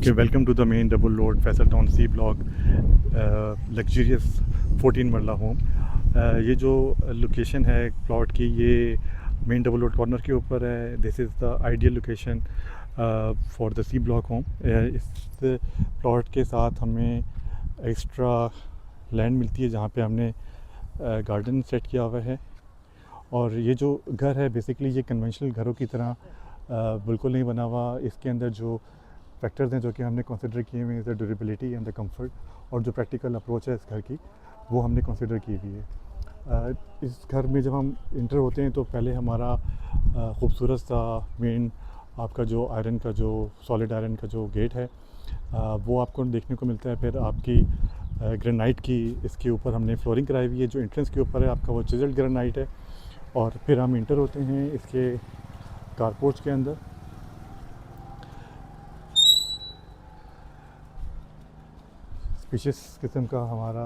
Okay, welcome to the main double road Faisal town C block luxurious 14 marla home. ये जो location है plot की, ये मेन डबल रोड कॉर्नर के ऊपर है। This is the ideal location for the C block home. इस plot के साथ हमें एक्स्ट्रा लैंड मिलती है जहाँ पे हमने गार्डन सेट किया हुआ है। और ये जो घर है बेसिकली ये कन्वेंशनल घरों की तरह बिल्कुल नहीं बना हुआ। इसके अंदर जो फैक्टर्स हैं जो कि हमने कंसिडर किए हुए हैं, the durability and the comfort, और जो प्रैक्टिकल अप्रोच है इस घर की वो हमने कंसिडर की हुई है। इस घर में जब हम इंटर होते हैं तो पहले हमारा खूबसूरत सा मेन आपका जो आयरन का जो सॉलिड आयरन का जो गेट है वो आपको देखने को मिलता है। फिर आपकी ग्रेनाइट की इसके ऊपर हमने फ्लोरिंग कराई हुई है। जो एंट्रेंस के ऊपर है आपका वो चिजल्ड ग्रेनाइट है। और फिर हम इंटर होते हैं इसके कारपोर्च के अंदर। स्पीशियस किस्म का हमारा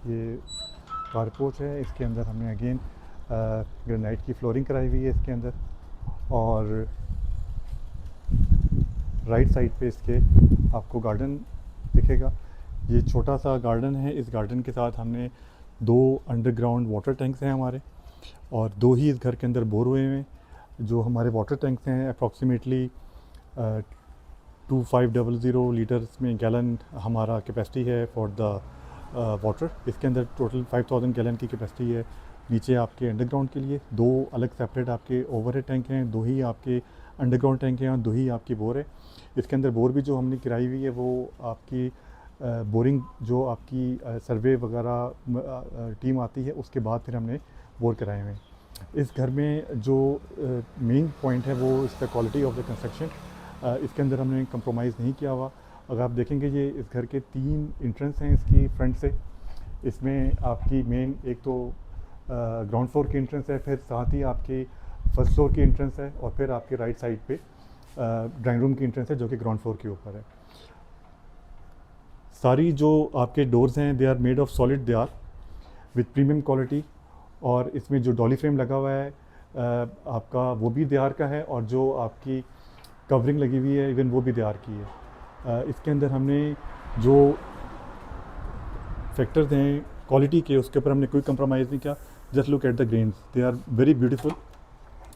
ये कारपोर्च है। इसके अंदर हमने अगेन ग्रेनाइट की फ्लोरिंग कराई हुई है इसके अंदर। और राइट साइड पे इसके आपको गार्डन दिखेगा। ये छोटा सा गार्डन है। इस गार्डन के साथ हमने 2 अंडरग्राउंड वाटर टैंक्स हैं हमारे, और 2 ही इस घर के अंदर बोर हुए हैं। जो हमारे वाटर टैंक्स हैं अप्रॉक्सीमेटली 2500 लीटर्स में गैलन हमारा कैपेसिटी है फॉर द वाटर। इसके अंदर टोटल 5000 गैलन की कैपेसिटी है। नीचे आपके अंडरग्राउंड के लिए 2 अलग सेपरेट आपके ओवरहेड टैंक हैं, 2 ही आपके अंडरग्राउंड टैंक हैं और 2 ही आपकी बोर है। इसके अंदर बोर भी जो हमने कराई हुई है वो आपकी बोरिंग जो आपकी सर्वे वगैरह टीम आती है उसके बाद फिर हमने बोर कराए हुए हैं। इस घर में जो मेन पॉइंट है वो इसका क्वालिटी ऑफ द कंस्ट्रक्शन। इसके अंदर हमने कंप्रोमाइज़ नहीं किया हुआ। अगर आप देखेंगे ये इस घर के 3 एंट्रेंस हैं इसकी फ्रंट से। इसमें आपकी मेन एक तो ग्राउंड फ्लोर की एंट्रेंस है, फिर साथ ही आपकी फर्स्ट फ्लोर की एंट्रेंस है, और फिर आपके राइट साइड पे ड्राइंग रूम की एंट्रेंस है जो कि ग्राउंड फ्लोर के ऊपर है। सारी जो आपके डोर्स हैं they are made of solid, they are with premium quality. और इसमें जो डॉली फ्रेम लगा हुआ है आपका वो भी दे आर का है, और जो आपकी कवरिंग लगी हुई है इवन वो भी दे आर की है। इसके अंदर हमने जो फैक्टर्स हैं क्वालिटी के उसके ऊपर हमने कोई कंप्रोमाइज़ नहीं किया। Just look at the grains, they are very beautiful.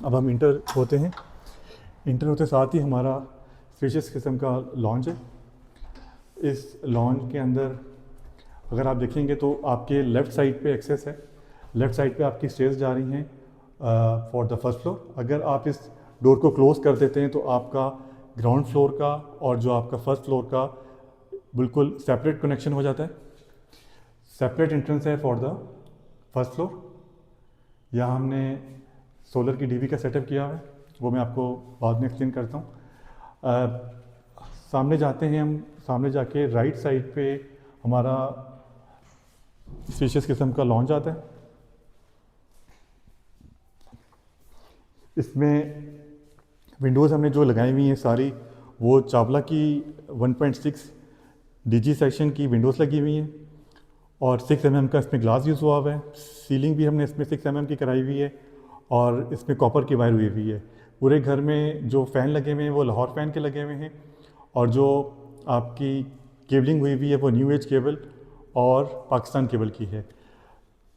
अब हम इंटर होते हैं। इंटर होते साथ ही हमारा स्पेशियस किस्म का लॉन्च है। इस लॉन्च के अंदर अगर आप देखेंगे तो आपके लेफ़्ट साइड पे एक्सेस है। लेफ़्ट साइड पे आपकी स्टेयर्स जा रही हैं फॉर द फर्स्ट फ्लोर। अगर आप इस डोर को क्लोज़ कर देते हैं तो आपका ग्राउंड फ्लोर का और जो आपका फर्स्ट फ्लोर का बिल्कुल सेपरेट कनेक्शन हो जाता है। सेपरेट एंट्रेंस है फॉर द फर्स्ट फ्लोर। यहाँ हमने सोलर की डीवी का सेटअप किया है, वो मैं आपको बाद में एक्सप्लेन करता हूँ। सामने जाते हैं हम। सामने जाके राइट साइड पे हमारा स्पेशियस किस्म का लॉन्च आता है। इसमें विंडोज़ हमने जो लगाई हुई हैं सारी वो चावला की 1.6 डीजी सेक्शन की विंडोज़ लगी हुई हैं, और 6 mm का इसमें ग्लास यूज़ हुआ हुआ है। सीलिंग भी हमने इसमें 6 mm की कराई हुई है, और इसमें कॉपर की वायर हुई हुई है। पूरे घर में जो फ़ैन लगे हुए हैं वो लाहौर फ़ैन के लगे हुए हैं, और जो आपकी केबलिंग हुई हुई है वो न्यू एज केबल और पाकिस्तान केबल की है।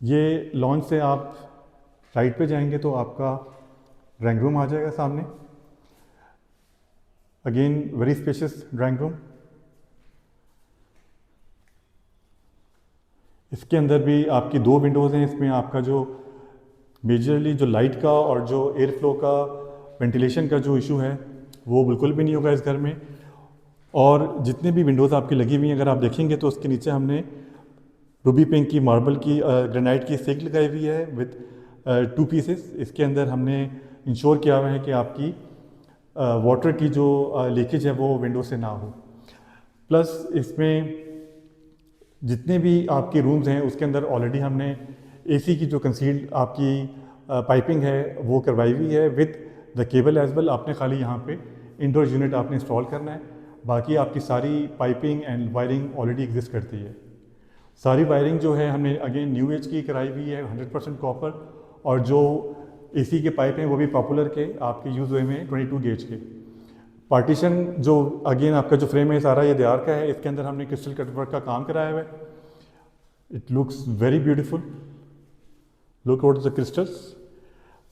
ये लॉन्च से आप राइट पे जाएंगे तो आपका ड्राइंग रूम आ जाएगा सामने। Again very spacious drawing room. इसके अंदर भी आपकी 2 विंडोज़ हैं। इसमें आपका जो मेजरली जो लाइट का और जो एयर फ्लो का वेंटिलेशन का जो इशू है वो बिल्कुल भी नहीं होगा इस घर में। और जितने भी विंडोज़ आपकी लगी हुई हैं अगर आप देखेंगे तो उसके नीचे हमने रूबी पिंक की मार्बल की ग्रेनाइट की सिंक लगाई हुई है विद 2 पीसेस। इसके अंदर हमने इंश्योर किया हुआ है कि आपकी वाटर की जो लीकेज है वो विंडो से ना हो। प्लस इसमें जितने भी आपके रूम्स हैं उसके अंदर ऑलरेडी हमने एसी की जो कंसील्ड आपकी पाइपिंग है वो करवाई हुई है with the cable as well. आपने खाली यहाँ पे इंडोर यूनिट आपने इंस्टॉल करना है, बाकी आपकी सारी piping and wiring already exist करती है। सारी वायरिंग जो है हमने अगेन न्यू एज की कराई हुई है 100% कॉपर, और जो एसी के पाइप हैं वो भी पॉपुलर के आपके यूज़ हुए हैं 22 गेज के। पार्टीशन जो अगेन आपका जो फ्रेम है सारा ये दीवार का है, इसके अंदर हमने क्रिस्टल कट वर्क का काम कराया हुआ है। It looks very beautiful, look out the crystals.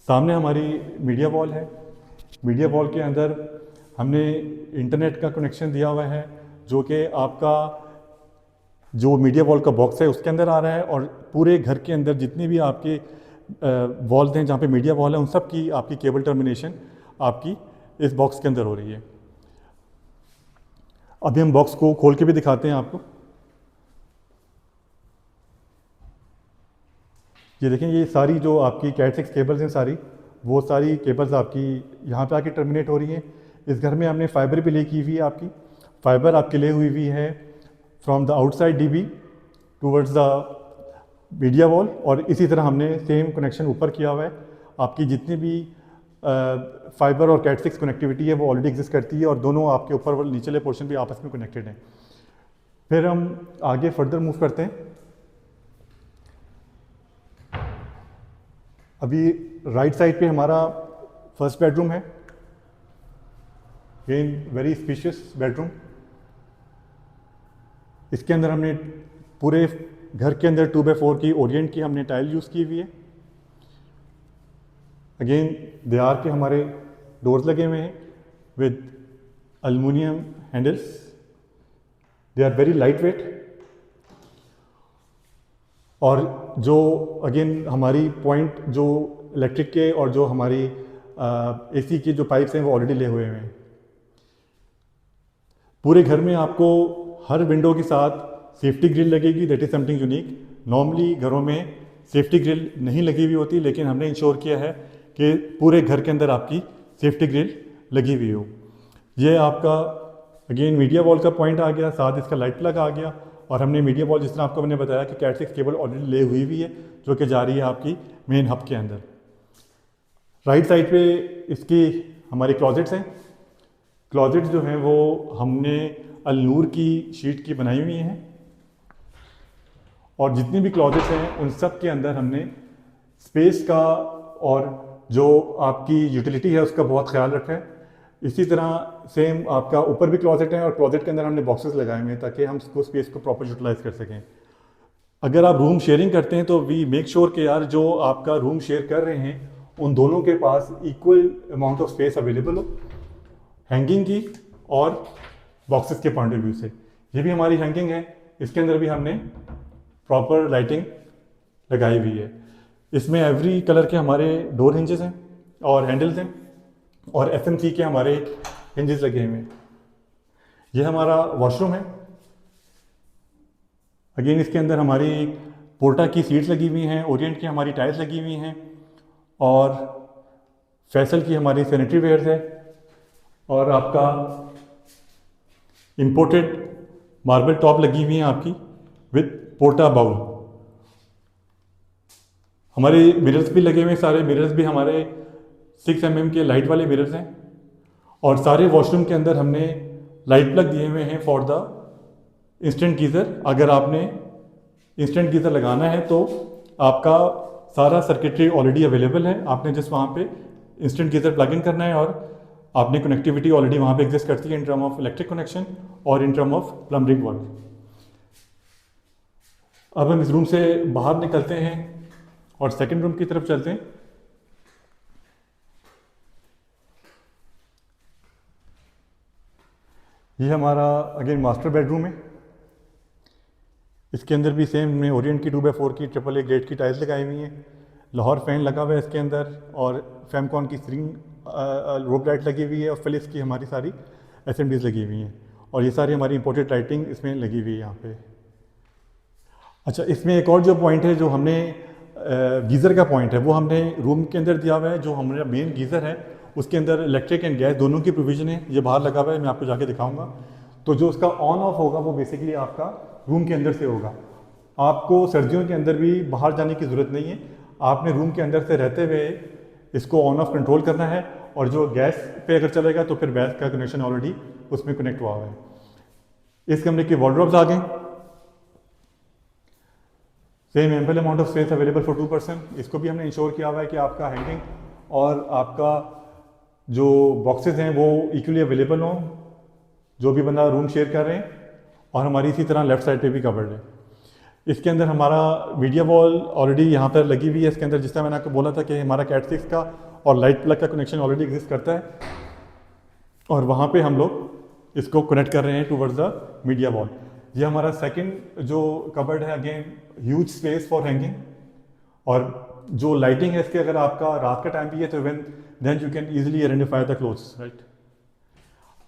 सामने हमारी मीडिया वॉल है। मीडिया वॉल के अंदर हमने इंटरनेट का कनेक्शन दिया हुआ है, जो कि आपका जो मीडिया वॉल का बॉक्स है उसके अंदर आ रहा है, और पूरे घर के अंदर जितनी भी आपके वॉल्स हैं जहाँ पे मीडिया वॉल है उन सब की आपकी केबल टर्मिनेशन आपकी इस बॉक्स के अंदर हो रही है। अभी हम बॉक्स को खोल के भी दिखाते हैं आपको। ये देखें, ये सारी जो आपकी कैट 6 केबल्स हैं सारी, वो सारी केबल्स आपकी यहाँ पे आके टर्मिनेट हो रही हैं। इस घर में हमने फाइबर भी ले की हुई है, आपकी फाइबर आपके ले हुई है from the outside dB towards the media wall, और इसी तरह हमने सेम कनेक्शन ऊपर किया हुआ है। आपकी जितनी भी फाइबर और कैट 6 कनेक्टिविटी है वो ऑलरेडी एग्जिस्ट करती है, और दोनों आपके ऊपर वाले नीचले पोर्शन भी आपस में कनेक्टेड हैं। फिर हम आगे फर्दर मूव करते हैं। अभी राइट साइड पे हमारा फर्स्ट बेडरूम है, अगेन वेरी स्पेशियस बेडरूम। इसके अंदर हमने पूरे घर के अंदर 2x4 की ओरिएंट की हमने टाइल यूज़ की हुई है। अगेन दीवार के हमारे डोर्स लगे हुए हैं with aluminium handles, they are very light weight. और जो अगेन हमारी पॉइंट जो इलेक्ट्रिक के और जो हमारी एसी के जो पाइप्स हैं वो ऑलरेडी ले हुए हैं। पूरे घर में आपको हर विंडो के साथ सेफ्टी ग्रिल लगेगी, that is something unique. Normally घरों में सेफ्टी ग्रिल नहीं लगी हुई होती, लेकिन हमने इंश्योर किया है कि पूरे घर के अंदर आपकी सेफ्टी ग्रिल लगी हुई हो। ये आपका अगेन मीडिया वॉल का पॉइंट आ गया, साथ इसका लाइट प्लग आ गया, और हमने मीडिया वॉल जिस तरह आपको मैंने बताया कि कैट 6 केबल ऑलरेडी ले हुई है जो कि जा रही है आपकी मेन हब के अंदर। राइट साइड पे इसकी हमारी क्लॉजेट्स हैं। क्लॉजेट्स जो हैं वो हमने अलनूर की शीट की बनाई हुई हैं, और जितनी भी क्लॉजेट्स हैं उन सब के अंदर हमने स्पेस का और जो आपकी यूटिलिटी है उसका बहुत ख्याल रखा है। इसी तरह सेम आपका ऊपर भी क्लॉजेट है, और क्लॉजेट के अंदर हमने बॉक्सेस लगाए हुए हैं ताकि हम उसको स्पेस को प्रॉपर यूटिलाइज कर सकें। अगर आप रूम शेयरिंग करते हैं तो वी मेक श्योर कि यार जो आपका रूम शेयर कर रहे हैं उन दोनों के पास equal amount of space available हो, हैंगिंग की और बॉक्सेस के पॉइंट ऑफ व्यू से। ये भी हमारी हैंगिंग है, इसके अंदर भी हमने प्रॉपर लाइटिंग लगाई हुई है। इसमें एवरी कलर के हमारे डोर हिंजेस हैं और हैंडल्स हैं, और FMC के हमारे हिंजेस लगे हुए हैं। ये हमारा वॉशरूम है। अगेन इसके अंदर हमारी पोर्टा की सीट्स लगी हुई हैं, ओरिएंट की हमारी टाइल्स लगी हुई हैं, और फैसल की हमारी सैनिटरी वेयर्स है, और आपका इंपोर्टेड मार्बल टॉप लगी हुई हैं आपकी विद पोर्टा बाउल। हमारे मिरर्स भी लगे हुए हैं, सारे मिरर्स भी हमारे 6 mm के लाइट वाले मिरर्स हैं, और सारे वॉशरूम के अंदर हमने लाइट प्लग दिए हुए हैं फॉर द इंस्टेंट गीज़र। अगर आपने इंस्टेंट गीज़र लगाना है तो आपका सारा सर्किटरी ऑलरेडी अवेलेबल है, आपने जस्ट वहाँ पे इंस्टेंट गीज़र प्लग इन करना है, और आपने कनेक्टिविटी ऑलरेडी वहाँ पे एग्जिस्ट करती है in term of electric connection और in term of plumbing work. अब हम इस रूम से बाहर निकलते हैं और सेकेंड रूम की तरफ चलते हैं। ये हमारा अगेन मास्टर बेडरूम है। इसके अंदर भी सेम हमने ओरिएंट की 2x4 की AAA ग्रेड की टाइल्स लगाई हुई हैं, लाहौर फैन लगा हुआ है इसके अंदर, और फेमकॉन की स्ट्रिंग रोप लाइट लगी हुई है, और फिलिप्स की हमारी सारी SMDs लगी हुई हैं, और ये सारी हमारी इंपोर्टेड लाइटिंग इसमें लगी हुई है यहाँ पे। अच्छा, इसमें एक और जो पॉइंट है जो हमने गीज़र का पॉइंट है वो हमने रूम के अंदर दिया हुआ है। जो हमारा मेन गीज़र है उसके अंदर इलेक्ट्रिक एंड गैस दोनों की प्रोविज़न है, ये बाहर लगा हुआ है, मैं आपको जाके दिखाऊंगा। तो जो उसका ऑन ऑफ होगा वो बेसिकली आपका रूम के अंदर से होगा। आपको सर्दियों के अंदर भी बाहर जाने की ज़रूरत नहीं है, आपने रूम के अंदर से रहते हुए इसको ऑन ऑफ कंट्रोल करना है, और जो गैस पे अगर चलेगा तो फिर गैस का कनेक्शन ऑलरेडी उसमें कनेक्ट हुआ हुआ है। इस कमरे की वॉर्डरोब्स आ गए, same ample amount of space available for 2 person. इसको भी हमने इंश्योर किया हुआ है कि आपका हैंगिंग और आपका जो बॉक्सेस हैं वो इक्वली अवेलेबल हों, जो भी बंदा रूम शेयर कर रहे हैं, और हमारी इसी तरह लेफ़्ट साइड पे भी कवर्ड है। इसके अंदर हमारा मीडिया वॉल ऑलरेडी यहाँ पर लगी हुई है। इसके अंदर जिस तरह मैंने आपको बोला था कि हमारा कैट 6 का और लाइट प्लग का कनेक्शन ऑलरेडी एग्जिस्ट करता है, और वहाँ पे हम लोग इसको कनेक्ट कर रहे हैं टूवर्ड्स द मीडिया वॉल। ये हमारा सेकंड जो कवर्ड है, again huge space for hanging, और जो लाइटिंग है इसके, अगर आपका रात का टाइम भी है तो then you can easily identify the clothes, right.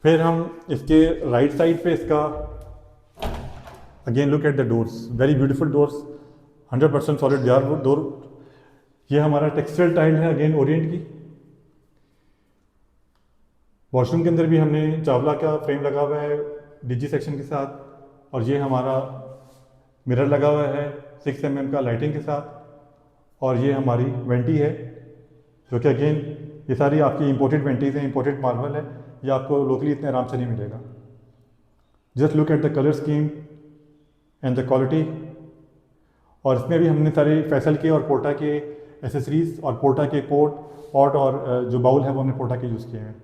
फिर हम इसके राइट साइड पे इसका again look at the doors, very beautiful doors, 100% solid door. ये हमारा टेक्सटाइल टाइल है, अगेन ओरिएंट की। वॉशरूम के अंदर भी हमने चावला का फ्रेम लगा हुआ है डीजी सेक्शन के साथ, और ये हमारा मिरर लगा हुआ है 6 mm का लाइटिंग के साथ, और ये हमारी वेंटी है, जो कि अगेन ये सारी आपकी इंपोर्टेड वेंटीज़ हैं, इंपोर्टेड मार्बल है, ये आपको लोकली इतने आराम से नहीं मिलेगा। Just look at the colour scheme and the quality. और इसमें भी हमने सारे फैसल के और पोर्टा के एसेसरीज और पोर्टा के पॉट और जो बाउल है वो हमने पोर्टा के यूज़ किए हैं।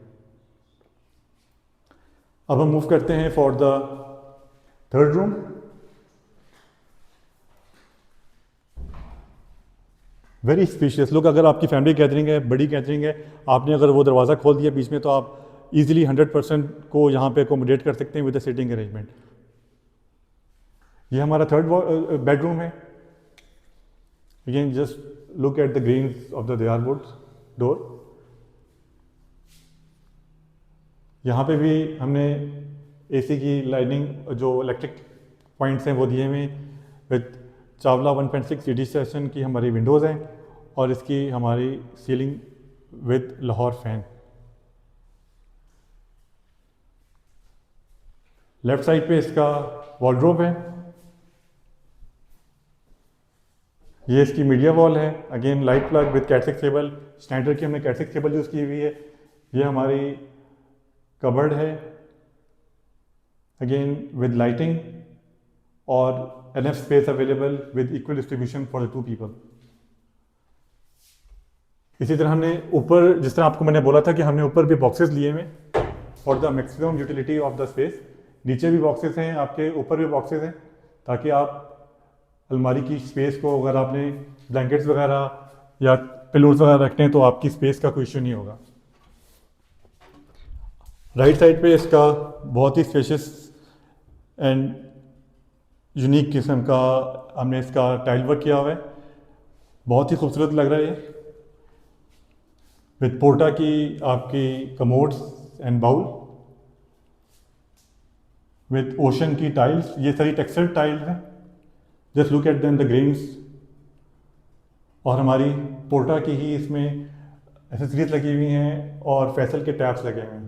अब हम मूव करते हैं for the third room. Very spacious look. अगर आपकी फैमिली गैदरिंग है, बड़ी गैदरिंग है, आपने अगर वो दरवाज़ा खोल दिया बीच में, तो आप इजीली 100% को यहाँ पे अकोमोडेट कर सकते हैं विद द सीटिंग अरेंजमेंट। ये हमारा थर्ड बेडरूम है। Again just look at the grains of the their wood door. यहाँ पे भी हमने एसी की लाइनिंग, जो इलेक्ट्रिक पॉइंट्स हैं वो दिए हुए विद चावला 1.6 सीडी सेशन की हमारी विंडोज़ हैं, और इसकी हमारी ceiling with Lahore fan. Left side पे इसका वॉलड्रॉप है। ये इसकी मीडिया वॉल है, again light plug with cat 6 cable, standard की हमने कैट 6 केबल यूज़ की हुई है। ये हमारी कबर्ड है, अगेन विद लाइटिंग, और enough space available with equal distribution for the 2 people। इसी तरह हमने ऊपर, जिस तरह आपको मैंने बोला था कि हमने ऊपर भी बॉक्सेस लिए हुए for the maximum utility of the space. नीचे भी बॉक्सेस हैं आपके, ऊपर भी बॉक्सेस हैं, ताकि आप अलमारी की स्पेस को, अगर आपने ब्लैंकेट्स वगैरह या पिलोज वगैरह रखते हैं तो आपकी स्पेस का कोई इशू नहीं होगा। राइट साइड पे इसका बहुत ही स्पेशियस एंड यूनिक किस्म का हमने इसका टाइल वर्क किया हुआ है, बहुत ही खूबसूरत लग रहा है ये, विद पोर्टा की आपकी commodes and bowl, with Ocean की टाइल्स। ये सारी टेक्सचर टाइल्स हैं, just look at them the grains, और हमारी पोर्टा की ही इसमें एसेसरीज लगी हुई हैं और फैसल के टैप्स लगे हुए हैं।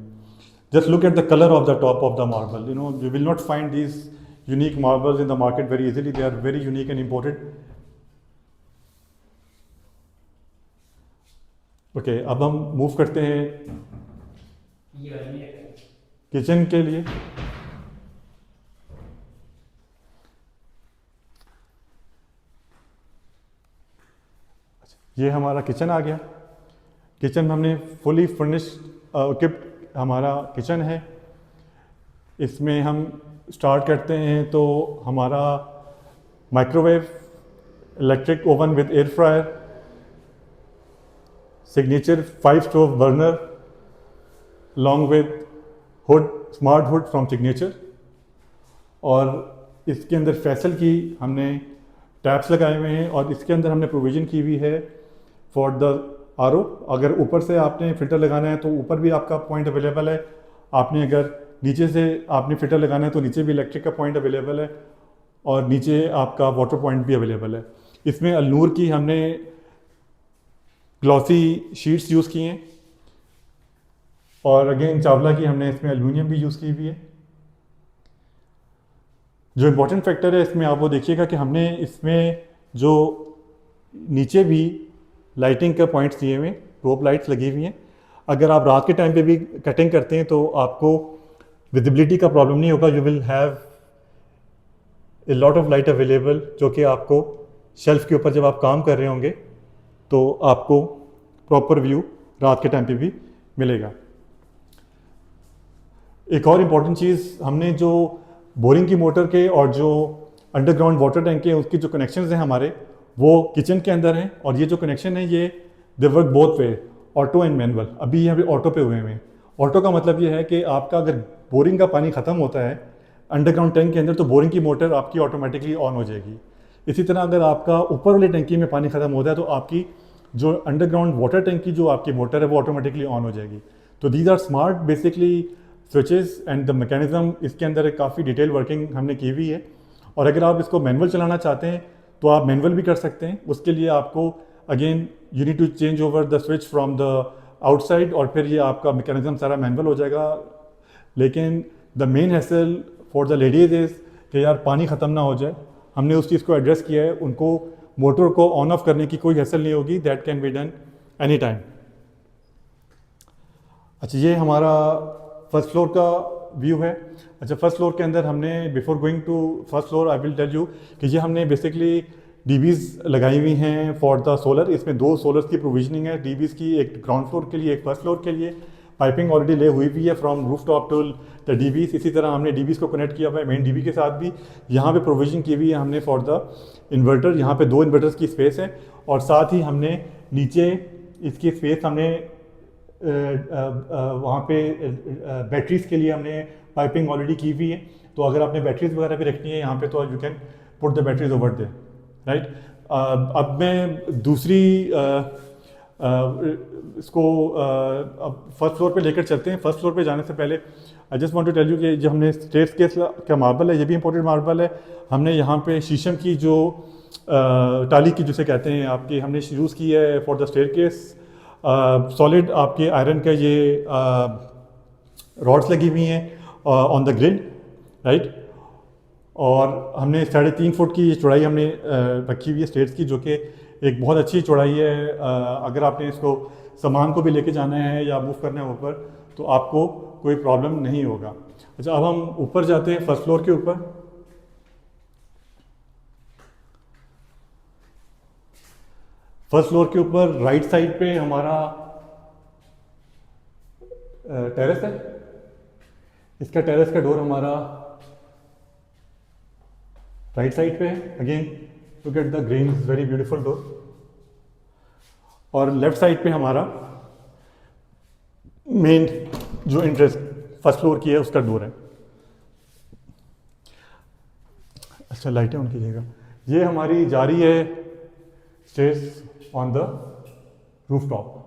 Just look at the colour of the top of the marble, you know, you will not find these unique marbles in the market very easily. They are very unique and imported. Okay, अब हम move करते हैं kitchen के लिए। ये हमारा kitchen आ गया। Kitchen में हमने फुली फर्निश्ड इक्विप्ड हमारा किचन है। इसमें हम स्टार्ट करते हैं तो हमारा microwave, electric oven with air fryer, signature 5 stove burner along with hood, smart hood from signature, और इसके अंदर फैसल की हमने टैप्स लगाए हुए हैं, और इसके अंदर हमने प्रोविज़न की हुई है फॉर द आरओ। अगर ऊपर से आपने फ़िल्टर लगाना है तो ऊपर भी आपका पॉइंट अवेलेबल है। आपने अगर नीचे से आपने फिल्टर लगाना है तो नीचे भी इलेक्ट्रिक का पॉइंट अवेलेबल है, और नीचे आपका वाटर पॉइंट भी अवेलेबल है। इसमें अलनूर की हमने ग्लॉसी शीट्स यूज़ की हैं, और अगेन चावला की हमने इसमें एल्यूमिनियम भी यूज़ की हुई है। जो इम्पोर्टेंट फैक्टर है इसमें आप वो देखिएगा कि हमने इसमें जो नीचे भी लाइटिंग का पॉइंट्स दिए हुए, रोप लाइट्स लगी हुई हैं। अगर आप रात के टाइम पे भी कटिंग करते हैं तो आपको विजिबिलिटी का प्रॉब्लम नहीं होगा। You will have a lot of light available, जो कि आपको शेल्फ के ऊपर जब आप काम कर रहे होंगे तो आपको प्रॉपर व्यू रात के टाइम पे भी मिलेगा। एक और इम्पॉर्टेंट चीज़, हमने जो बोरिंग की मोटर के और जो अंडरग्राउंड वाटर टैंक के उसकी जो कनेक्शंस हैं हमारे, वो किचन के अंदर हैं। और ये जो कनेक्शन है ये they work both way, auto and manual. अभी यहाँ पे ऑटो पे हुए हैं। ऑटो का मतलब ये है कि आपका अगर बोरिंग का पानी ख़त्म होता है अंडरग्राउंड टैंक के अंदर, तो बोरिंग की मोटर आपकी ऑटोमेटिकली ऑन हो जाएगी। इसी तरह अगर आपका ऊपर वाली टंकी में पानी ख़त्म होता है तो आपकी जो अंडरग्राउंड वाटर टैंक की जो आपकी मोटर है वो ऑटोमेटिकली ऑन हो जाएगी। तो these are smart basically switches and the mechanism. इसके अंदर एक काफ़ी डिटेल वर्किंग हमने की हुई है। और अगर आप इसको मैनुअल चलाना चाहते हैं तो आप मैनुअल भी कर सकते हैं। उसके लिए आपको again you need to change over the switch from the outside, और फिर ये आपका मैकेनिज्म सारा मैनुअल हो जाएगा। लेकिन the main hassle for the ladies is कि यार पानी ख़त्म ना हो जाए। हमने उस चीज़ को एड्रेस किया है। उनको मोटर को ऑन ऑफ करने की कोई हैसल नहीं होगी, that can be done any time. अच्छा, ये हमारा फर्स्ट फ्लोर का व्यू है। अच्छा, फर्स्ट फ्लोर के अंदर हमने before going to first floor I will tell you कि ये हमने बेसिकली डीबीज़ लगाई हुई हैं फॉर द सोलर। इसमें 2 सोलर्स की प्रोविजनिंग है डीबीज़ की, एक ग्राउंड फ्लोर के लिए, एक फर्स्ट फ्लोर के लिए। पाइपिंग ऑलरेडी ले हुई भी है from roof top to the DBs. इसी तरह हमने डीबीज़ को कनेक्ट किया हुआ है मेन डीबी के साथ भी। यहाँ पे प्रोविजन की हुई है हमने फॉर द इन्वर्टर। यहाँ पे 2 इन्वर्टर्स की स्पेस है, और साथ ही हमने नीचे इसकी स्पेस हमने वहाँ पे बैटरीज़ के लिए हमने पाइपिंग ऑलरेडी की हुई है। तो अगर आपने बैटरीज वगैरह भी रखनी है यहाँ पे तो you can put the batteries over there, right. अब मैं दूसरी इसको अब फर्स्ट फ्लोर पे लेकर चलते हैं। फर्स्ट फ्लोर पे जाने से पहले I just want to tell you कि जो हमने स्टेयर्स केस का मार्बल है, ये भी इंपॉर्टेंट मार्बल है। हमने यहाँ पे शीशम की जो टाली की जिसे कहते हैं आपकी, हमने यूज़ की है for the staircase. Solid आपके आयरन का ये रॉड्स लगी हुई हैं ऑन द ग्रिल, राइट। और हमने 3.5 फुट की ये चौड़ाई हमने रखी हुई है स्टेयर्स की, जो कि एक बहुत अच्छी चौड़ाई है। अगर आपने इसको सामान को भी लेके जाना है या मूव करना है ऊपर, तो आपको कोई प्रॉब्लम नहीं होगा। अच्छा, अब हम ऊपर जाते हैं फर्स्ट फ्लोर के ऊपर। फर्स्ट फ्लोर के ऊपर राइट साइड पे हमारा टेरेस है। इसका टेरेस का डोर हमारा राइट साइड पे है। Again look at the green, very beautiful door. और लेफ्ट साइड पे हमारा मेन जो इंट्रेंस फर्स्ट फ्लोर की है उसका डोर है। अच्छा, लाइटें ऑन कीजिएगा। ये हमारी जा रही है stairs on the roof top.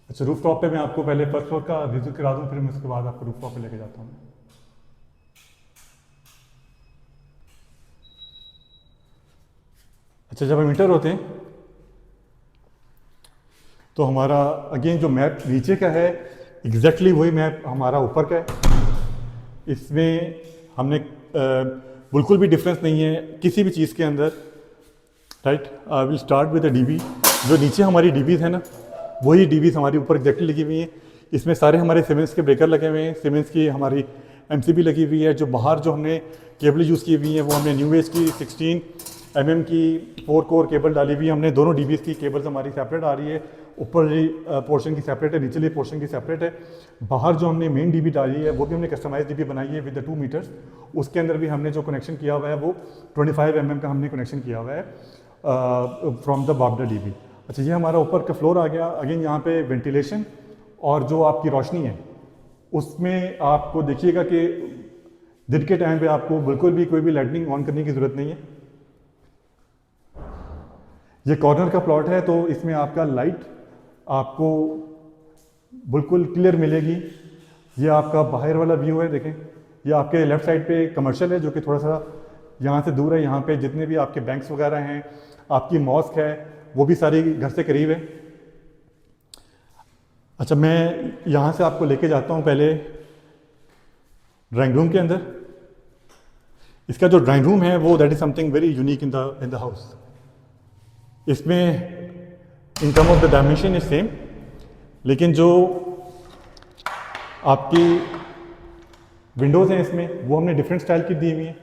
अच्छा, रूफ टॉप पे मैं आपको पहले फर्स्ट फ्लोर का विजिट करा दूं, फिर मैं उसके बाद आपको रूफ टॉप पे लेके जाता हूँ। अच्छा, जब हम इंटर होते हैं तो हमारा अगेन जो मैप नीचे का है एग्जैक्टली वही मैप हमारा ऊपर का है। इसमें हमने बिल्कुल भी डिफरेंस नहीं है किसी भी चीज़ के अंदर, right. I will start with the dB. जो नीचे हमारी डीबीज है ना, वही डीबीज हमारी ऊपर एग्जैक्टली लगी हुई हैं। इसमें सारे हमारे सीमेंस के ब्रेकर लगे हुए हैं, सीमेंस की हमारी एमसीबी लगी हुई है। जो बाहर जो हमने केबल यूज़ की हुई है वो हमने न्यू एज की 16 mm की 4 कोर केबल डाली हुई है हमने। दोनों डीबीज की केबल्स हमारी सेपरेट आ रही है, ऊपर पोर्शन की सेपरेट है, नीचली पोर्शन की सेपरेट है। बाहर जो हमने मेन डीबी डाली है वो भी हमने कस्टमाइज डीबी बनाई है विद द 2 मीटर्स। उसके अंदर भी हमने जो कनेक्शन किया हुआ है वो 25 mm का हमने कनेक्शन किया हुआ है फ्रॉम द बाबडा डीबी। अच्छा, ये हमारा ऊपर का फ्लोर आ गया। अगेन यहाँ पे वेंटिलेशन और जो आपकी रोशनी है उसमें आपको देखिएगा कि दिन के टाइम पे आपको बिल्कुल भी कोई भी लाइटनिंग ऑन करने की ज़रूरत नहीं है। ये कॉर्नर का प्लॉट है तो इसमें आपका लाइट आपको बिल्कुल क्लियर मिलेगी। ये आपका बाहर वाला व्यू है, देखें। ये आपके लेफ़्ट साइड पे कमर्शियल है जो कि थोड़ा सा यहाँ से दूर है। यहाँ पे जितने भी आपके बैंक्स वगैरह हैं, आपकी मॉस्क है, वो भी सारी घर से करीब है। अच्छा, मैं यहाँ से आपको लेके जाता हूँ पहले ड्राइंग रूम के अंदर। इसका जो ड्राइंग रूम है वो that is something very unique in the house. इसमें in term of the dimension is same, लेकिन जो आपकी विंडोज़ हैं इसमें वो हमने डिफरेंट स्टाइल की दी हुई हैं।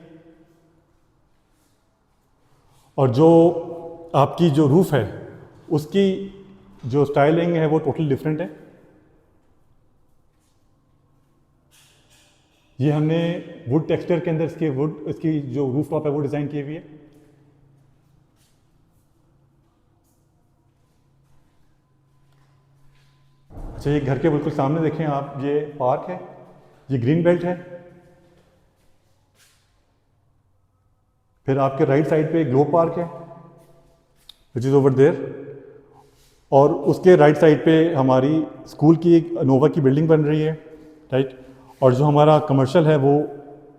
और जो आपकी जो रूफ़ है उसकी जो स्टाइलिंग है वो टोटली डिफरेंट है। ये हमने वुड टेक्सचर के अंदर इसकी जो रूफ टॉप है वो डिज़ाइन की हुई है। अच्छा, ये घर के बिल्कुल सामने देखें आप, ये पार्क है, ये ग्रीन बेल्ट है। फिर आपके राइट साइड पे ग्लो पार्क है विच इज़ ओवर देयर, और उसके राइट साइड पे हमारी स्कूल की एक नोवा की बिल्डिंग बन रही है, राइट। और जो हमारा कमर्शियल है वो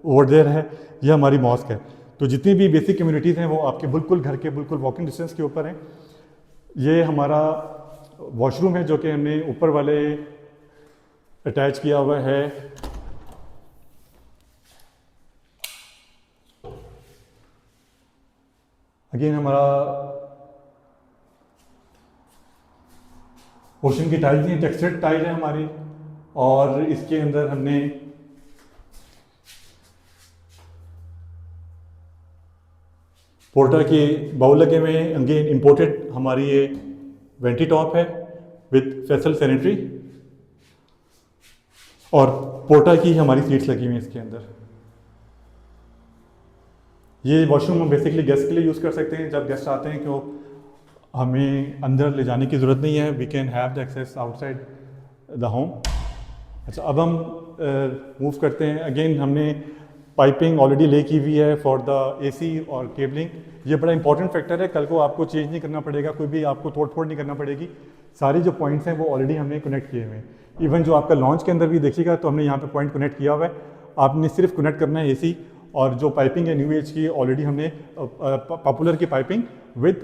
ओवर देयर है, ये हमारी मॉस्क है। तो जितनी भी बेसिक कम्युनिटीज़ हैं वो आपके बिल्कुल घर के बिल्कुल वॉकिंग डिस्टेंस के ऊपर हैं। ये हमारा वॉशरूम है जो कि हमने ऊपर वाले अटैच किया हुआ है। अगेन हमारा ओशन की टाइल्स नहीं, टेक्सचर्ड टाइल है हमारी, और इसके अंदर हमने पोर्टा के बाउल लगे हुए हैं। अगेन इंपोर्टेड हमारी ये वेंटी टॉप है विथ फेसल सैनिटरी, और पोर्टा की हमारी सीट्स लगी हुई हैं इसके अंदर। ये वॉशरूम हम बेसिकली गेस्ट के लिए यूज़ कर सकते हैं। जब गेस्ट आते हैं क्यों हमें अंदर ले जाने की ज़रूरत नहीं है, we can have the access outside the home. अच्छा, अब हम मूव करते हैं। अगेन हमने पाइपिंग ऑलरेडी ले की हुई है फॉर द एसी और केबलिंग। ये बड़ा इंपॉर्टेंट फैक्टर है, कल को आपको चेंज नहीं करना पड़ेगा, कोई भी आपको तोड़ फोड़ नहीं करना पड़ेगी। सारी जो पॉइंट्स हैं वो ऑलरेडी हमने कनेक्ट किए हुए हैं। इवन जो आपका लॉन्च के अंदर भी देखिएगा तो हमने यहाँ पे पॉइंट कनेक्ट किया हुआ है। आपने सिर्फ कनेक्ट करना है एसी, और जो पाइपिंग है न्यू एज की ऑलरेडी हमने पॉपुलर की पाइपिंग विद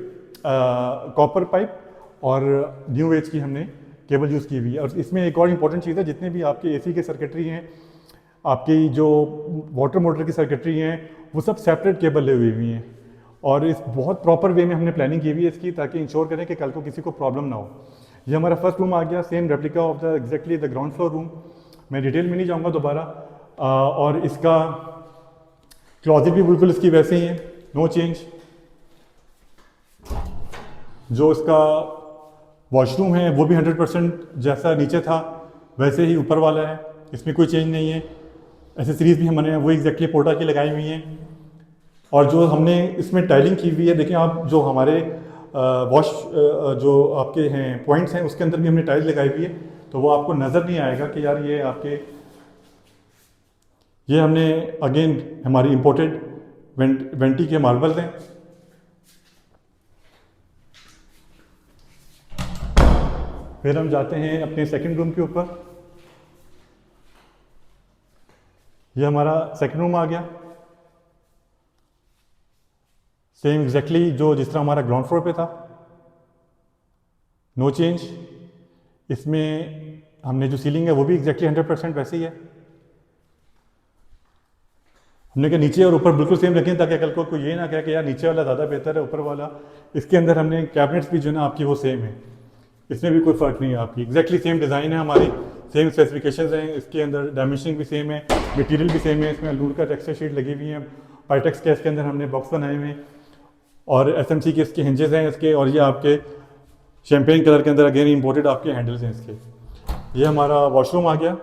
कॉपर पाइप और न्यू एज की हमने केबल यूज़ की हुई है। और इसमें एक और इम्पॉर्टेंट चीज़ है, जितने भी आपके एसी के सर्किटरी हैं, आपकी जो वाटर मोटर की सर्किटरी हैं, वो सब सेपरेट केबल ले हुई हैं। और इस बहुत प्रॉपर वे में हमने प्लानिंग की हुई है इसकी, ताकि इंश्योर करें कि कल को किसी को प्रॉब्लम ना हो। ये हमारा फर्स्ट रूम आ गया, same replica of the exactly the ground floor room. मैं डिटेल में नहीं जाऊँगा दोबारा। और इसका क्लॉजेट भी बिल्कुल इसकी वैसे ही है, नो चेंज। जो इसका वॉशरूम है वो भी 100% जैसा नीचे था वैसे ही ऊपर वाला है, इसमें कोई चेंज नहीं है। एसेसरीज भी हमने वो एग्जैक्टली पोर्टा की लगाई हुई हैं। और जो हमने इसमें टाइलिंग की हुई है, देखें आप, जो हमारे वॉश जो आपके हैं पॉइंट्स हैं उसके अंदर भी हमने टाइल लगाई हुई है, तो वो आपको नज़र नहीं आएगा कि यार ये आपके, ये हमने अगेन हमारी इंपोर्टेड वेंटी के मार्बल्स हैं। फिर हम जाते हैं अपने सेकंड रूम के ऊपर। ये हमारा सेकंड रूम आ गया, सेम एग्जैक्टली जो जिस तरह हमारा ग्राउंड फ्लोर पे था, नो चेंज। इसमें हमने जो सीलिंग है वो भी एग्जैक्टली 100% वैसे ही है। हमने कहा नीचे और ऊपर बिल्कुल सेम रखें, ताकि कल को कोई ये ना कहे कि यार नीचे वाला ज़्यादा बेहतर है ऊपर वाला। इसके अंदर हमने कैबिनेट्स भी जो है ना आपकी वो सेम है, इसमें भी कोई फ़र्क नहीं है आपकी, एग्जैक्टली सेम डिज़ाइन है हमारी, सेम स्पेसिफिकेशंस हैं। इसके अंदर डायमेंशनिंग भी सेम है, मटेरियल भी सेम है। इसमें अलूर का टेक्सचर शीट लगी हुई है, पाइटेक्स के इसके अंदर हमने बॉक्स बनाए हुए हैं, और एसएमसी के इसके हिंजेस हैं इसके। और ये आपके शैम्पेन कलर के अंदर अगेन इंपोर्टेड आपके हैंडल्स हैं इसके। ये हमारा वॉशरूम आ गया,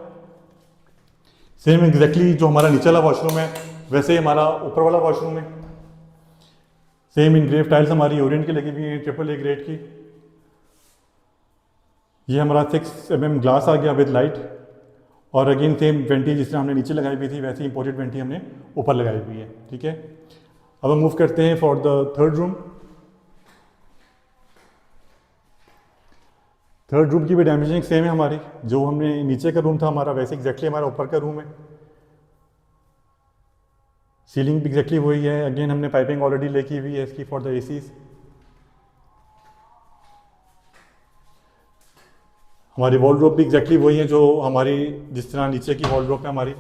सेम एग्जैक्टली जो हमारा नीचे वाला वॉशरूम है वैसे ही हमारा ऊपर वाला वॉशरूम है। सेम इनग्रेव टाइल्स हमारी ओरिएंट की लगी हुई हैं, AAA ग्रेड की। ये हमारा 6 mm ग्लास आ गया विद लाइट, और अगेन सेम वेंटी जिस तरह हमने नीचे लगाई हुई थी वैसे इंपोर्टेड वेंटी हमने ऊपर लगाई हुई है, ठीक है। अब हम मूव करते हैं for the third room. Third room की भी डायमेंशनिंग सेम है हमारी, जो हमने नीचे का रूम था हमारा वैसे एग्जैक्टली हमारा ऊपर का रूम है। सीलिंग भी एग्जैक्टली वही है, अगेन हमने पाइपिंग ऑलरेडी लेकी हुई है इसकी फॉर द एसीज। हमारी वॉलड्रॉप भी एग्जैक्टली वही है जो हमारी जिस तरह नीचे की वॉलड्रॉप है हमारी।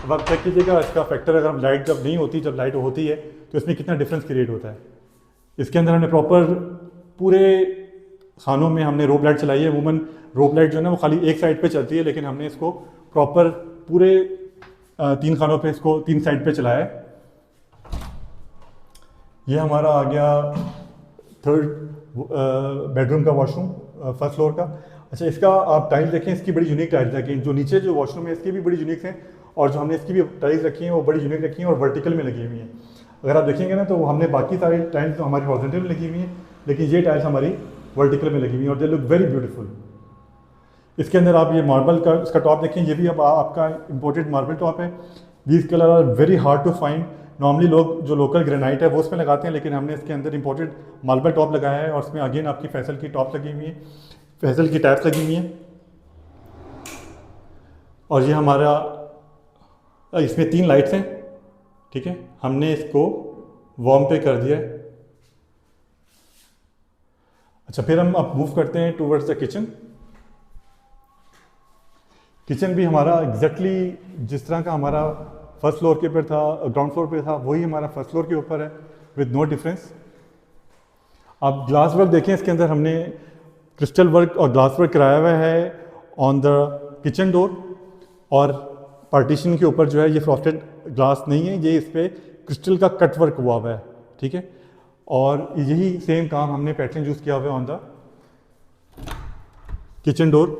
अब आप चेक कीजिएगा इसका फैक्टर, अगर लाइट जब नहीं होती, जब लाइट होती है तो इसमें कितना डिफरेंस क्रिएट होता है। इसके अंदर हमने प्रॉपर पूरे खानों में हमने रोप लाइट चलाई है। वूमन रोप लाइट जो है ना वो खाली एक साइड पे चलती है, लेकिन हमने इसको प्रॉपर पूरे 3 खानों पे इसको 3 साइड पे चलाया है। ये हमारा आ गया थर्ड बेडरूम का वॉशरूम, फर्स्ट फ्लोर का। अच्छा, इसका आप टाइल्स देखें, इसकी बड़ी यूनिक टाइल्स है कि जो नीचे जो वॉशरूम है इसकी भी बड़ी यूनिक है, और जो हमने इसकी भी टाइल्स रखी हैं वो बड़ी यूनिक रखी हैं और वर्टिकल में लगी हुई हैं। अगर आप देखेंगे ना तो हमने बाकी सारी टाइल्स तो हमारी हॉरिजॉन्टल में लगी हुई हैं, लेकिन ये टाइल्स हमारी वर्टिकल में लगी हुई हैं और दे लुक वेरी ब्यूटीफुल। इसके अंदर आप ये मार्बल का इसका टॉप देखें, ये भी अब आपका इम्पोर्टेड मार्बल टॉप है। These colour are very hard to find. Normally लोग जो लोकल ग्रेनाइट है वो उसमें लगाते हैं, लेकिन हमने इसके अंदर इम्पोर्टेड मार्बल टॉप लगाया है और उसमें अगेन आपकी फैसल की टॉप लगी हुई है, फैसल की टैप्स लगी हुई हैं। और ये हमारा इसमें 3 लाइट्स हैं, ठीक है। हमने इसको वार्म पे कर दिया है। अच्छा, फिर हम अब मूव करते हैं टूवर्ड्स द किचन। किचन भी हमारा एग्जैक्टली जिस तरह का हमारा फर्स्ट फ्लोर के ऊपर था, ग्राउंड फ्लोर पे था, वही हमारा फर्स्ट फ्लोर के ऊपर है, विद नो डिफरेंस। आप ग्लास वर्क देखें, इसके अंदर हमने क्रिस्टल वर्क और ग्लास वर्क कराया हुआ है ऑन द किचन डोर, और पार्टीशन के ऊपर जो है ये फ्रॉस्टेड ग्लास नहीं है, ये इस पर क्रिस्टल का कट वर्क हुआ हुआ है, ठीक है। और यही सेम काम हमने पैटर्न यूज़ किया हुआ है on the kitchen door.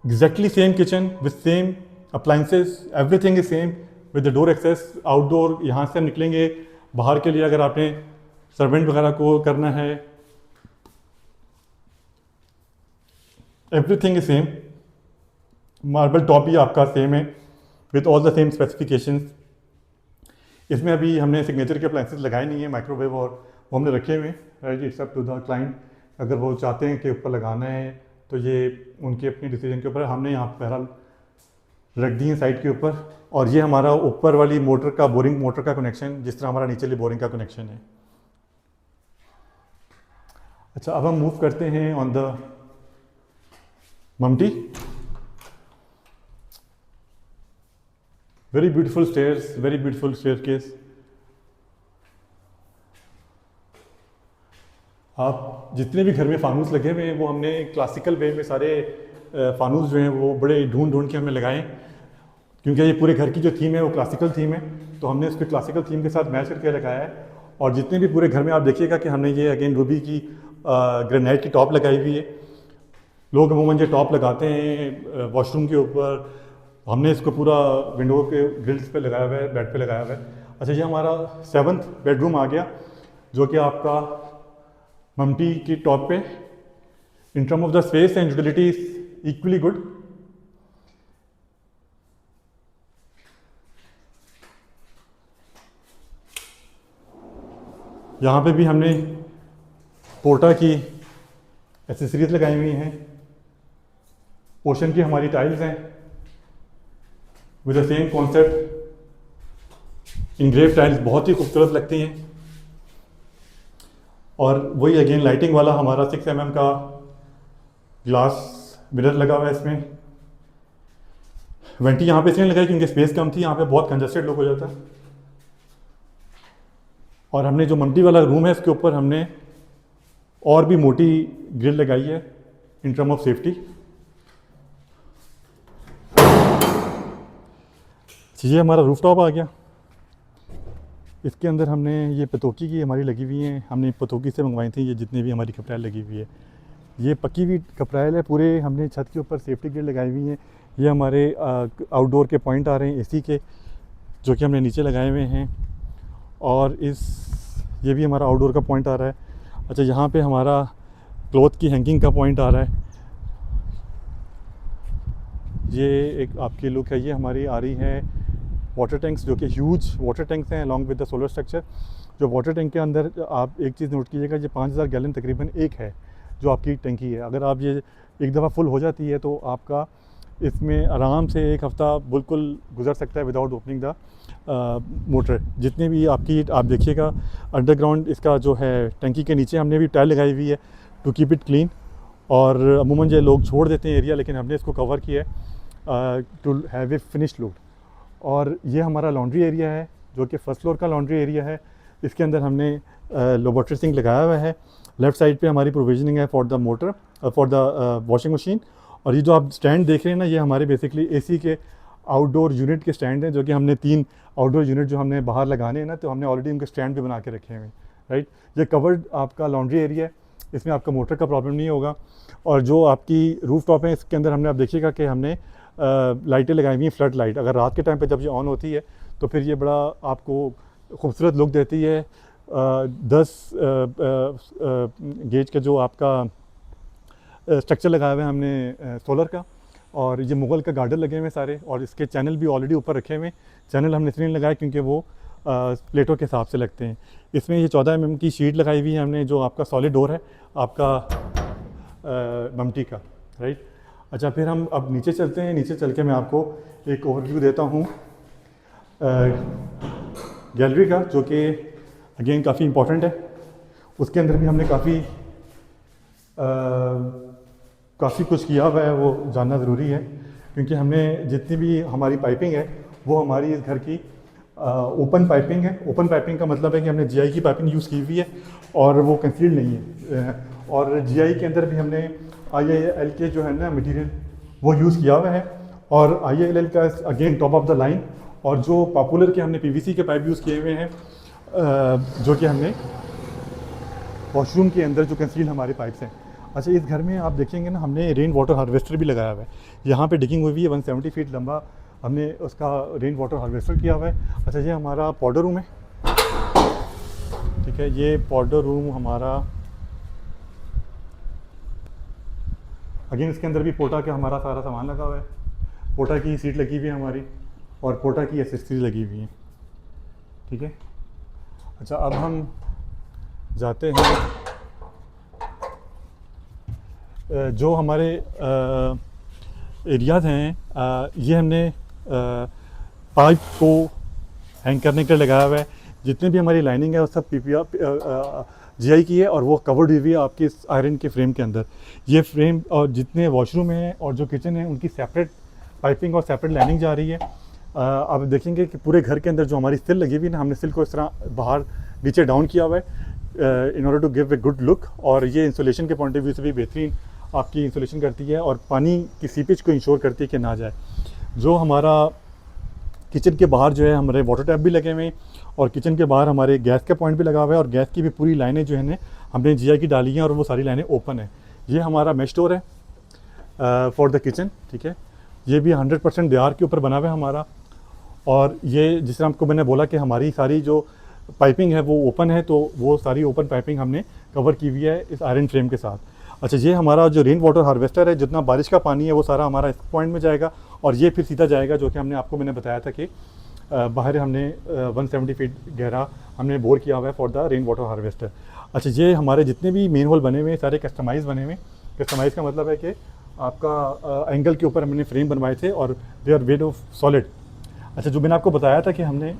Exactly same kitchen with same appliances, everything is same with the door access outdoor. यहाँ से हम निकलेंगे बाहर के लिए, अगर आपने सर्वेंट वगैरह को करना है, everything is same. Marble top भी आपका सेम है with all the same specifications. इसमें अभी हमने सिग्नेचर के अप्लाइंसेस लगाए नहीं है, माइक्रोवेव और वो हमने रखे हुए हैं। It's up to the client, अगर वो चाहते हैं कि ऊपर लगाना है तो ये उनके अपनी डिसीजन के ऊपर। हमने यहाँ पर बहरहाल रख दी है साइड के ऊपर। और ये हमारा ऊपर वाली मोटर का, बोरिंग मोटर का कनेक्शन, जिस तरह हमारा नीचे वाली बोरिंग का कनेक्शन है। अच्छा, अब हम मूव करते हैं on the mumty. Very beautiful stairs, very beautiful staircase. आप जितने भी घर में फानूस लगे हुए हैं वो हमने क्लासिकल वे में सारे फानूस जो हैं वो बड़े ढूंढ ढूंढ के हमने लगाए, क्योंकि ये पूरे घर की जो थीम है वो क्लासिकल थीम है, तो हमने उसको क्लासिकल थीम के साथ मैच करके लगाया है। और जितने भी पूरे घर में आप देखिएगा कि हमने ये अगेन रूबी की ग्रेनाइट की टॉप लगाई हुई है। लोग अमूमन ये टॉप लगाते हैं वॉशरूम के ऊपर, हमने इसको पूरा विंडो के ग्रिल्स पे लगाया हुआ है, बेड पे लगाया हुआ है। अच्छा, ये हमारा 7th बेडरूम आ गया, जो कि आपका मम्टी की टॉप पे। इन term of the space and utility is equally good. यहाँ पे भी हमने पोर्टा की एसेसरीज लगाई हुई हैं। ओशन की हमारी टाइल्स हैं with the same concept. Engrave tiles बहुत ही खूबसूरत लगती हैं। और वही अगेन लाइटिंग वाला हमारा 6 mm का ग्लास मिरर लगा हुआ है इसमें। वेंटी यहाँ पे इसलिए लगाई क्योंकि स्पेस कम थी, यहाँ पे बहुत कंजस्टेड लुक हो जाता है। और हमने जो मम्टी वाला रूम है इसके ऊपर हमने और भी मोटी ग्रिल लगाई है इन टर्म ऑफ सेफ्टी। ये हमारा रूफटॉप आ गया। इसके अंदर हमने ये पतोकी की हमारी लगी हुई हैं, हमने पतोकी से मंगवाई थी ये जितनी भी हमारी कपड़ाइल लगी हुई है। ये पक्की हुई कपड़ाइल है, पूरे हमने छत के ऊपर सेफ्टी ग्रिल लगाई हुई हैं। ये हमारे आउटडोर के पॉइंट आ रहे हैं एसी के, जो कि हमने नीचे लगाए हुए हैं। और ये भी हमारा आउटडोर का पॉइंट आ रहा है। अच्छा, यहाँ पे हमारा क्लॉथ की हैंगिंग का पॉइंट आ रहा है। ये एक आपकी लुक है, ये हमारी आ रही है वाटर टैंक्स, जो कि ह्यूज वाटर टैंक्स हैं along with the solar structure. जो वाटर टैंक के अंदर आप एक चीज़ नोट कीजिएगा, ये 5000 गैलन तकरीबन एक है जो आपकी टंकी है। अगर आप ये एक दफ़ा फुल हो जाती है तो आपका इसमें आराम से एक हफ़्ता बिल्कुल गुजर सकता है विदाउट ओपनिंग द मोटर। जितने भी आपकी आप देखिएगा अंडरग्राउंड इसका जो है टंकी के नीचे हमने भी टाइल लगाई हुई है टू कीप इट क्लीन। और अमूमन ये लोग छोड़ देते हैं एरिया, लेकिन हमने इसको कवर किया है to have a finished look. और ये हमारा लॉन्ड्री एरिया है जो कि फर्स्ट फ्लोर का लॉन्ड्री एरिया है। इसके अंदर हमने लोबोट्री सिंक लगाया हुआ है। लेफ़्ट साइड पे हमारी प्रोविजनिंग है for the motor, for the washing machine. और ये जो आप स्टैंड देख रहे हैं ना, ये हमारे बेसिकली एसी के आउटडोर यूनिट के स्टैंड हैं, जो कि हमने 3 आउटडोर यूनिट जो हमने बाहर लगाने हैं ना, तो हमने ऑलरेडी उनके स्टैंड भी बना के रखे हुए हैं, राइट। ये कवर्ड आपका लॉन्ड्री एरिया है, इसमें आपका मोटर का प्रॉब्लम नहीं होगा। और जो आपकी रूफ टॉप है इसके अंदर हमने, आप देखिएगा कि हमने लाइटें लगाई हुई हैं, फ्लड लाइट। अगर रात के टाइम पे जब ये ऑन होती है तो फिर ये बड़ा आपको खूबसूरत लुक देती है। 10 गेज का जो आपका स्ट्रक्चर लगाया हुआ है हमने सोलर का, और ये मुगल का गार्डर लगे हुए हैं सारे, और इसके चैनल भी ऑलरेडी ऊपर रखे हुए हैं। चैनल हमने इसलिए लगाए क्योंकि वो प्लेटों के हिसाब से लगते हैं। इसमें ये 14 mm की शीट लगाई हुई है हमने, जो आपका सॉलिड डोर है आपका ममटी का, राइट। अच्छा, फिर हम अब नीचे चलते हैं। नीचे चल के मैं आपको एक ओवरव्यू देता हूँ गैलरी का, जो कि अगेन काफ़ी इम्पोर्टेंट है। उसके अंदर भी हमने काफ़ी कुछ किया हुआ है, वो जानना ज़रूरी है, क्योंकि हमने जितनी भी हमारी पाइपिंग है वो हमारी इस घर की ओपन पाइपिंग है। ओपन पाइपिंग का मतलब है कि हमने जीआई की पाइपिंग यूज़ की हुई है और वो कंसील्ड नहीं है। और जीआई के अंदर भी हमने IIL के जो है ना मटेरियल वो यूज़ किया हुआ है, और IIL का again top of the line. और जो पॉपुलर के हमने PVC के पाइप यूज़ किए हुए हैं, जो कि हमने वॉशरूम के अंदर जो कंसील्ड हमारे पाइप्स हैं। अच्छा, इस घर में आप देखेंगे ना, हमने रेन वाटर हार्वेस्टर भी लगाया हुआ है। यहाँ पे डिगिंग हुई है 170 फीट लंबा, हमने उसका रेन वाटर हार्वेस्टर किया हुआ है। अच्छा, ये हमारा पाउडर रूम है, ठीक है। ये पाउडर रूम हमारा, अगेन इसके अंदर भी पोटा का हमारा सारा सामान लगा हुआ है। पोटा की सीट लगी हुई है हमारी, और पोटा की एसेसरीज लगी हुई है, ठीक है। अच्छा, अब हम जाते हैं जो हमारे एरियाज़ हैं। ये हमने पाइप को हैंग करने के लिए लगाया हुआ है। जितने भी हमारी लाइनिंग है वो सब GI की है, और वो कवर्ड हुई है आपकी इस आयरन के फ्रेम के अंदर। ये फ्रेम और जितने वॉशरूम हैं और जो किचन है उनकी सेपरेट पाइपिंग और सेपरेट लाइनिंग जा रही है। आप देखेंगे कि पूरे घर के अंदर जो हमारी सिल लगी हुई है ना, हमने सिल को इस तरह बाहर नीचे डाउन किया हुआ है in order to give a good look. और ये इंसुलेशन के पॉइंट ऑफ व्यू से भी बेहतरीन आपकी इंसुलेशन करती है, और पानी की सीपेज को इंश्योर करती है कि ना जाए। जो हमारा किचन के बाहर जो है हमारे वाटर टैप भी लगे हुए हैं, और किचन के बाहर हमारे गैस का पॉइंट भी लगा हुआ है, और गैस की भी पूरी लाइनें जो है ना हमने GI की डाली हैं, और वो सारी लाइनें ओपन है। ये हमारा मेश डोर है फॉर द किचन, ठीक है। ये भी 100% दीवार के ऊपर बना हुआ है हमारा। और ये जिस तरह आपको मैंने बोला कि हमारी सारी जो पाइपिंग है वो ओपन है, तो वो सारी ओपन पाइपिंग हमने कवर की हुई है इस आयरन फ्रेम के साथ। अच्छा, ये हमारा जो रेन वाटर हार्वेस्टर है, जितना बारिश का पानी है वो सारा हमारा इस पॉइंट में जाएगा, और ये फिर सीधा जाएगा, जो कि मैंने बताया था कि बाहर हमने 170 फीट गहरा हमने बोर किया हुआ है for the rain water harvester. अच्छा, ये हमारे जितने भी मेन होल बने हुए हैं सारे कस्टमाइज़ बने हुए हैं। कस्टमाइज़ का मतलब है कि आपका एंगल के ऊपर हमने फ्रेम बनवाए थे, और they are made of solid. अच्छा, जो मैंने आपको बताया था कि हमने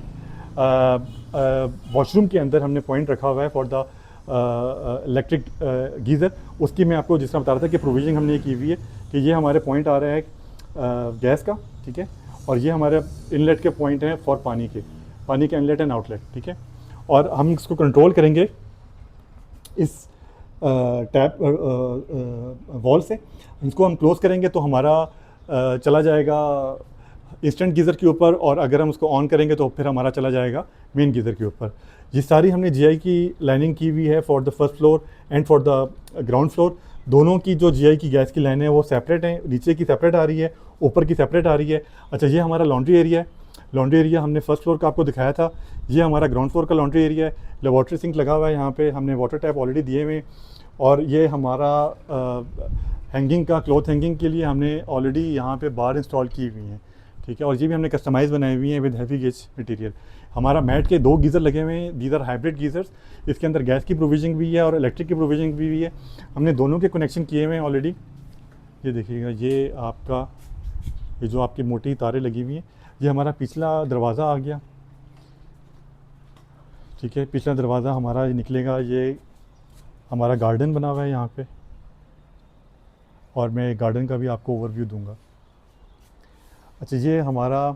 वॉशरूम के अंदर हमने पॉइंट रखा हुआ है फॉर द इलेक्ट्रिक गीज़र, उसकी मैं आपको जिस तरह बता रहा था कि प्रोविजन हमने ये की हुई है कि ये हमारे पॉइंट आ रहा है गैस का, ठीक है। और ये हमारे इनलेट के पॉइंट हैं फॉर पानी के इनलेट एंड आउटलेट, ठीक है। और हम इसको कंट्रोल करेंगे इस टैप वॉल से। इसको हम क्लोज़ करेंगे तो हमारा चला जाएगा इंस्टेंट गीज़र के ऊपर, और अगर हम उसको ऑन करेंगे तो फिर हमारा चला जाएगा मेन गीज़र के ऊपर। ये सारी हमने GI की लाइनिंग की हुई है for the first floor and for the ground floor. दोनों की जो GI की गैस की लाइनें हैं वो सेपरेट हैं, नीचे की सेपरेट आ रही है, ऊपर की सेपरेट आ रही है। अच्छा, ये हमारा लॉन्ड्री एरिया है। लॉन्ड्री एरिया हमने फर्स्ट फ्लोर का आपको दिखाया था, ये हमारा ग्राउंड फ्लोर का लॉन्ड्री एरिया है। वाटर सिंक लगा हुआ है यहाँ पे, हमने वाटर टैप ऑलरेडी दिए हुए हैं। और ये हमारा हैंगिंग का, क्लॉथ हैंगिंग के लिए हमने ऑलरेडी यहाँ पे बार इंस्टॉल की हुई हैं, ठीक है। और ये भी हमने कस्टमाइज़ बनाई हुई हैं विद हैवी गेज मटेरियल। हमारा मैट के 2 गीज़र लगे हुए हैं, दीज आर हाइब्रिड गीज़र्स। इसके अंदर गैस की प्रोविजन भी है और इलेक्ट्रिक की प्रोविजन भी है। हमने दोनों के कनेक्शन किए हुए हैं ऑलरेडी। ये देखिएगा, ये आपका ये जो आपकी मोटी तारें लगी हुई हैं, ये हमारा पिछला दरवाज़ा आ गया, ठीक है। पिछला दरवाज़ा हमारा ये निकलेगा, ये हमारा गार्डन बना हुआ है यहाँ पे, और मैं गार्डन का भी आपको ओवरव्यू दूंगा। अच्छा, ये हमारा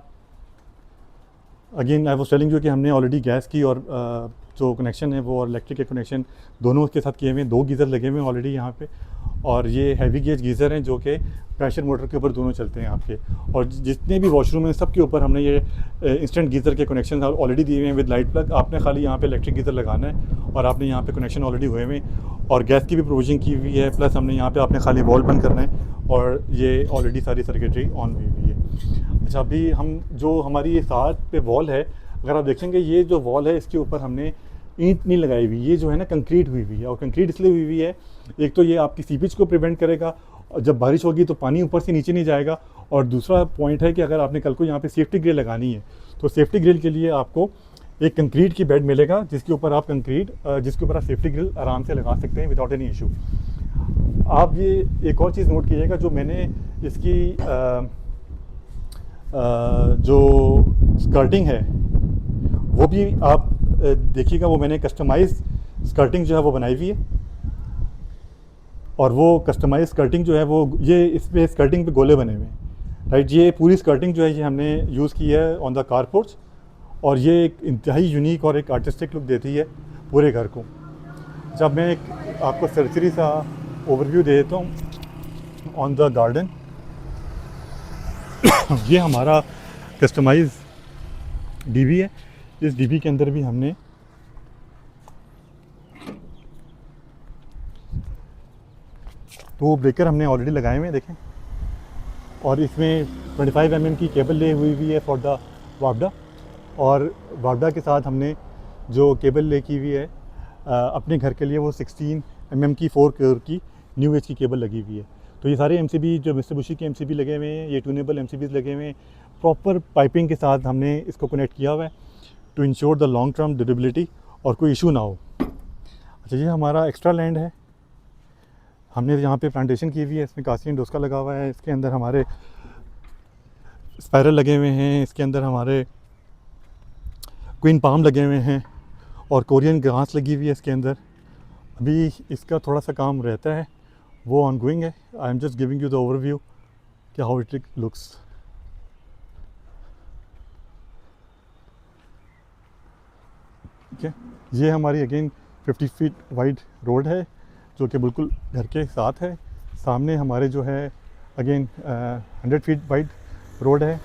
again I was telling you कि हमने ऑलरेडी गैस की और जो कनेक्शन है वो और इलेक्ट्रिक के कनेक्शन दोनों उसके साथ किए हुए हैं। 2 गीज़र लगे हुए हैं ऑलरेडी यहाँ पे, और ये हैवी गेज गीज़र हैं जो कि प्रेशर मोटर के ऊपर दोनों चलते हैं आपके। और जितने भी वॉशरूम हैं सब के ऊपर हमने ये इंस्टेंट गीज़र के कनेक्शन ऑलरेडी दिए हुए हैं विद लाइट प्लग। आपने खाली यहाँ पे इलेक्ट्रिक गीज़र लगाना है और आपने यहाँ पे कनेक्शन ऑलरेडी हुए हुए हैं, और गैस की भी प्रोविजन की हुई है। प्लस हमने यहाँ पे आपने खाली वॉल बंद करना है और ये ऑलरेडी सारी सर्किटरी ऑन हुई हुई है। अच्छा, अभी हम जो हमारी ये साथ पे वॉल है, अगर आप देखेंगे ये जो वॉल है इसके ऊपर हमने ईंट नहीं लगाई हुई, ये जो है ना कंक्रीट हुई हुई है। और कंक्रीट इसलिए हुई हुई है, एक तो ये आपकी सीपेज को प्रिवेंट करेगा, और जब बारिश होगी तो पानी ऊपर से नीचे नहीं जाएगा। और दूसरा पॉइंट है कि अगर आपने कल को यहाँ पे सेफ्टी ग्रिल लगानी है तो सेफ्टी ग्रिल के लिए आपको एक कंक्रीट की बेड मिलेगा जिसके ऊपर आप सेफ्टी ग्रिल आराम से लगा सकते हैं विदाउट एनी इशू। आप ये एक और चीज़ नोट कीजिएगा, जो मैंने इसकी जो स्कर्टिंग है वो भी आप देखिएगा, वो मैंने कस्टमाइज स्कर्टिंग जो है वो बनाई हुई है। और वो कस्टमाइज स्कर्टिंग जो है वो ये इसमें स्कर्टिंग पे गोले बने हुए हैं, राइट। ये पूरी स्कर्टिंग जो है ये हमने यूज़ की है ऑन द कारपोर्च, और ये एक इंतहाई यूनिक और एक आर्टिस्टिक लुक देती है पूरे घर को। जब मैं एक आपको सरसरी सा ओवरव्यू दे देता हूँ ऑन द गार्डन। ये हमारा कस्टमाइज डीबी है। इस डीबी के अंदर भी हमने तो ब्रेकर हमने ऑलरेडी लगाए हुए हैं, देखें। और इसमें 25 mm की केबल ले हुई है फॉर द वापडा, और वापडा के साथ हमने जो केबल ले की हुई है अपने घर के लिए वो 16 mm की 4 कोर की न्यू एज की केबल लगी हुई है। तो ये सारे MCB जो मित्सुबिशी के MCB लगे हुए हैं, ये ट्यूनेबल MCBs लगे हुए हैं। प्रॉपर पाइपिंग के साथ हमने इसको कनेक्ट किया हुआ है to ensure the long term durability और कोई इशू ना हो। अच्छा, ये हमारा एक्स्ट्रा लैंड है, हमने यहाँ पे प्लांटेशन की हुई है। इसमें कासियन डोस्का लगा हुआ है, इसके अंदर हमारे स्पाइरल लगे हुए हैं, इसके अंदर हमारे क्वीन पाम लगे हुए हैं, और कोरियन घास लगी हुई है इसके अंदर। अभी इसका थोड़ा सा काम रहता है, वो ऑनगोइंग है। I am just giving you the overview कि हाउ इट लुक्स। ठीक है, ये हमारी अगेन 50 फीट वाइड रोड है जो कि बिल्कुल घर के साथ है। सामने हमारे जो है अगेन 100 फीट वाइड रोड है,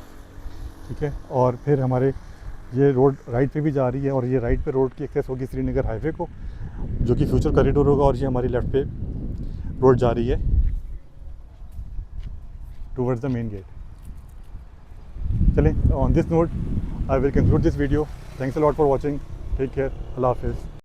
ठीक है। और फिर हमारे ये रोड राइट पे भी जा रही है, और ये राइट पे रोड की एक्सेस होगी श्रीनगर हाईवे को, जो कि फ्यूचर कॉरिडोर होगा। और ये हमारी लेफ़्ट पे रोड जा रही है टूवर्ड्स द मेन गेट। चलें, on this note I will conclude this video. Thanks a lot for watching. Take care, अल्लाह हाफिज़।